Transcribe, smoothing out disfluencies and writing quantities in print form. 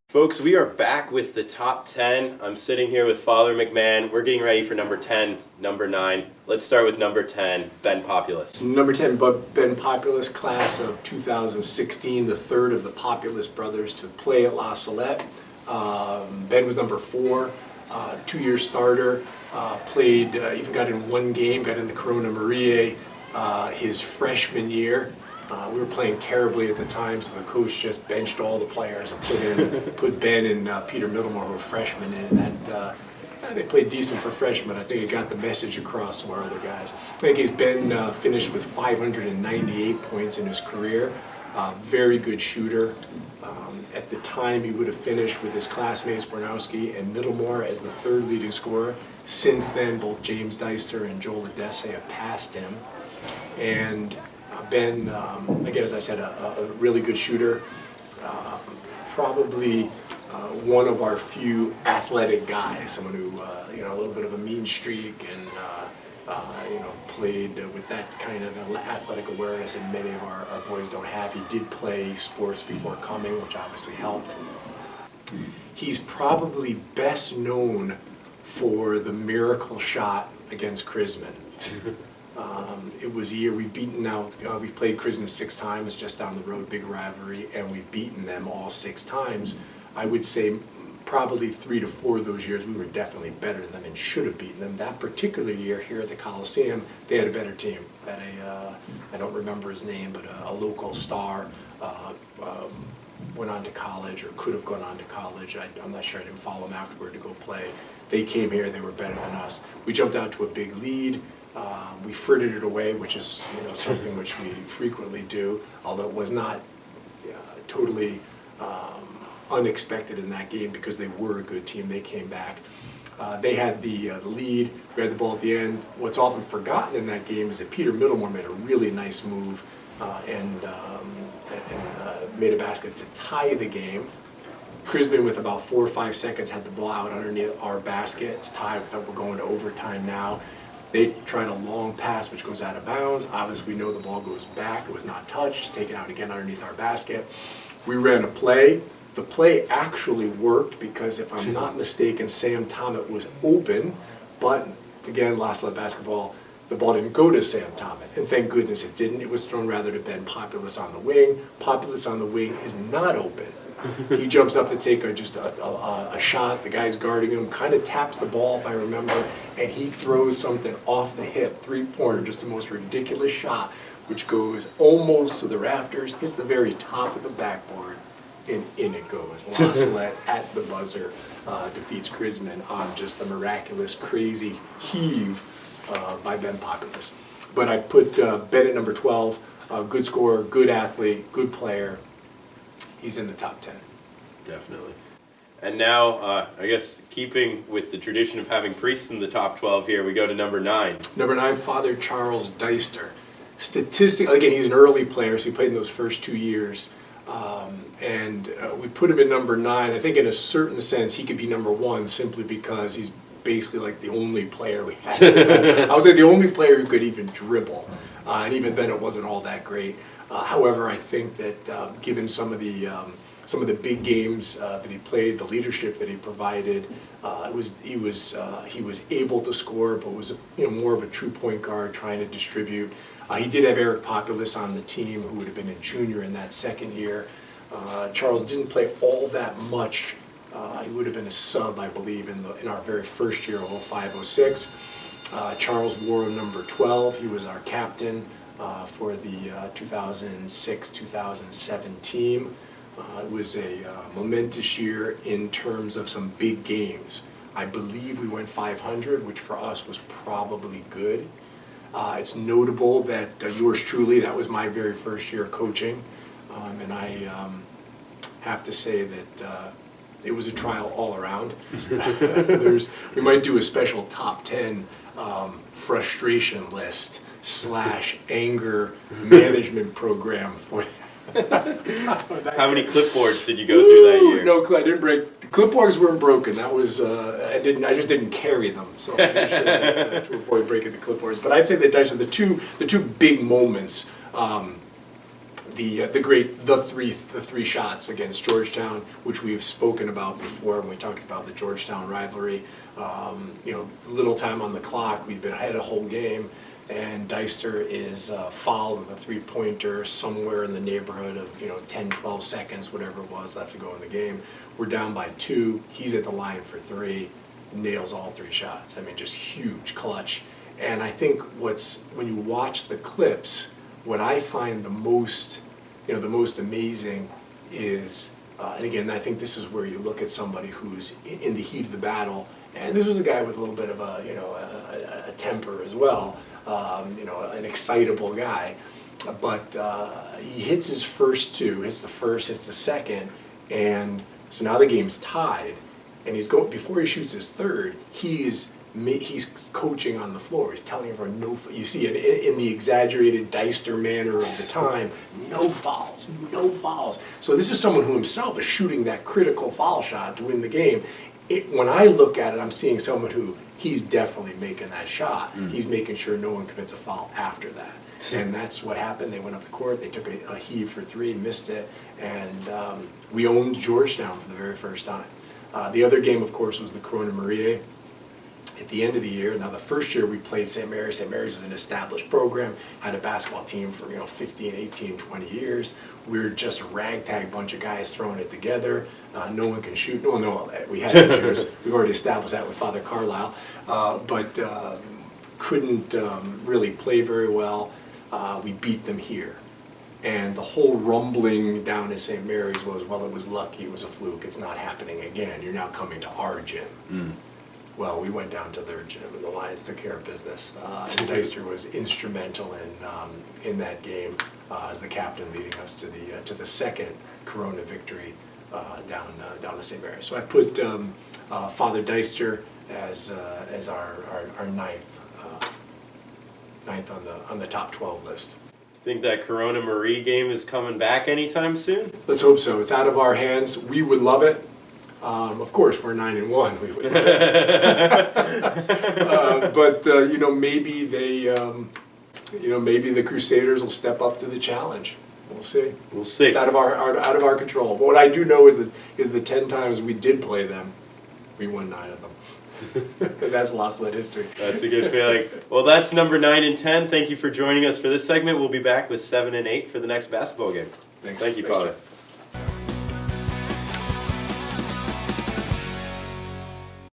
Folks, we are back with the top 10. I'm sitting here with Father McMahon. We're getting ready for number 10, number 9. Let's start with number 10, Ben Populus. Number 10, Ben Populus, class of 2016, the third of the Populus brothers to play at La Salette. Ben was number 4, 2-year starter, played, even got in one game, got in the Corona Marie his freshman year. We were playing terribly at the time, so the coach just benched all the players and put Ben and Peter Middlemore, who were freshmen, in. And they played decent for freshmen. I think it got the message across to our other guys. I think he's been finished with 598 points in his career. Very good shooter. At the time, he would have finished with his classmates Bronowski and Middlemore as the third leading scorer. Since then, both James Deister and Joel Adese have passed him. And Ben, again, as I said, a really good shooter. Probably one of our few athletic guys, someone who, a little bit of a mean streak and, played with that kind of athletic awareness that many of our boys don't have. He did play sports before coming, which obviously helped. He's probably best known for the miracle shot against Chrisman. It was a year we've beaten now, we've played Chrisman 6 times just down the road, big rivalry, and we've beaten them all 6 times. I would say probably 3 to 4 of those years we were definitely better than them and should have beaten them. That particular year here at the Coliseum, they had a better team. Had I don't remember his name, but a local star went on to college or could have gone on to college. I'm not sure, I didn't follow him afterward to go play. They came here, they were better than us. We jumped out to a big lead. We frittered it away, which is something which we frequently do, although it was not totally unexpected in that game because they were a good team. They came back. They had the lead. We had the ball at the end. What's often forgotten in that game is that Peter Middlemore made a really nice move and made a basket to tie the game. Chrisman, with about 4 or 5 seconds, had the ball out underneath our basket. It's tied. We're going to overtime now. They tried a long pass, which goes out of bounds. Obviously, we know the ball goes back. It was not touched, taken out again underneath our basket. We ran a play. The play actually worked because, if I'm not mistaken, Sam Tomet was open. But, again, La Salette basketball, the ball didn't go to Sam Tomet. And thank goodness it didn't. It was thrown rather to Ben Populus on the wing. Populus on the wing is not open. He jumps up to take just a shot. The guy's guarding him, kind of taps the ball, if I remember, and he throws something off the hip, 3-pointer, just the most ridiculous shot, which goes almost to the rafters, hits the very top of the backboard, and in it goes. La Salette at the buzzer defeats Chrisman on just a miraculous, crazy heave by Ben Populus. But I put Ben at number 12, good scorer, good athlete, good player. He's in the top 10. Definitely. And now, I guess, keeping with the tradition of having priests in the top 12 here, we go to number 9. Number 9, Father Charles Deister. Statistically, again, he's an early player, so he played in those first 2 years. And we put him at number 9. I think in a certain sense he could be number 1 simply because he's basically like the only player we had. I would say the only player who could even dribble. And even then it wasn't all that great. However, I think that given some of the big games that he played, the leadership that he provided, he was able to score, but was more of a true point guard trying to distribute. He did have Eric Populus on the team, who would have been a junior in that second year. Charles didn't play all that much. He would have been a sub, I believe, in our very first year of 05-06. Charles wore number 12. He was our captain for the 2006-2007 team. It was a momentous year in terms of some big games. I believe we went 500, which for us was probably good. It's notable that yours truly, that was my very first year coaching, and I have to say that it was a trial all around. We might do a special top 10 frustration list / anger management program for How many clipboards did you go through that year? No, I didn't break. The clipboards weren't broken. That was I just didn't carry them, so I made sure to avoid breaking the clipboards. But I'd say that those are the two big moments the three shots against Georgetown, which we've spoken about before when we talked about the Georgetown rivalry. Little time on the clock, we've been ahead a whole game, and Deister is fouled with a three-pointer somewhere in the neighborhood of 10, 12 seconds, whatever it was left to go in the game. We're down by 2. He's at the line for 3, nails all 3 shots. I mean, just huge clutch. And I think when you watch the clips, what I find the most amazing is, and again, I think this is where you look at somebody who's in the heat of the battle, and this was a guy with a little bit of a temper as well, an excitable guy, but he hits his first 2, hits the first, hits the second, and so now the game's tied, and before he shoots his third, he's coaching on the floor. He's telling everyone no. You see it in the exaggerated Deister manner of the time. No fouls, no fouls. So this is someone who himself is shooting that critical foul shot to win the game. When I look at it, I'm seeing someone who he's definitely making that shot. He's making sure no one commits a foul after that. And that's what happened. They went up the court. They took a heave for 3, missed it, and we owned Georgetown for the very first time. The other game, of course, was the Corona Maria at the end of the year. Now, the first year we played St. Mary's. St. Mary's is an established program, had a basketball team for 15, 18, 20 years. We're just a ragtag bunch of guys throwing it together. No one can shoot. No, we had shooters. We've already established that with Father Carlisle, but couldn't really play very well. We beat them here. And the whole rumbling down at St. Mary's was, well, it was lucky, it was a fluke, it's not happening again. You're now coming to our gym. Well, we went down to their gym, and the Lions took care of business. And Deister was instrumental in that game as the captain, leading us to the second Corona victory down to St. Mary's. So I put Father Deister as our ninth on the top 12 list. Think that Corona Marie game is coming back anytime soon? Let's hope so. It's out of our hands. We would love it. Of course, we're 9-1. We would, but maybe maybe the Crusaders will step up to the challenge. We'll see. We'll see. It's out of our control. But what I do know is the 10 times we did play them, we won 9 of them. That's lost lead history. That's a good feeling. Well, that's number 9 and 10. Thank you for joining us for this segment. We'll be back with 7 and 8 for the next basketball game. Thanks. Thank you, Thanks, Father. Jeff.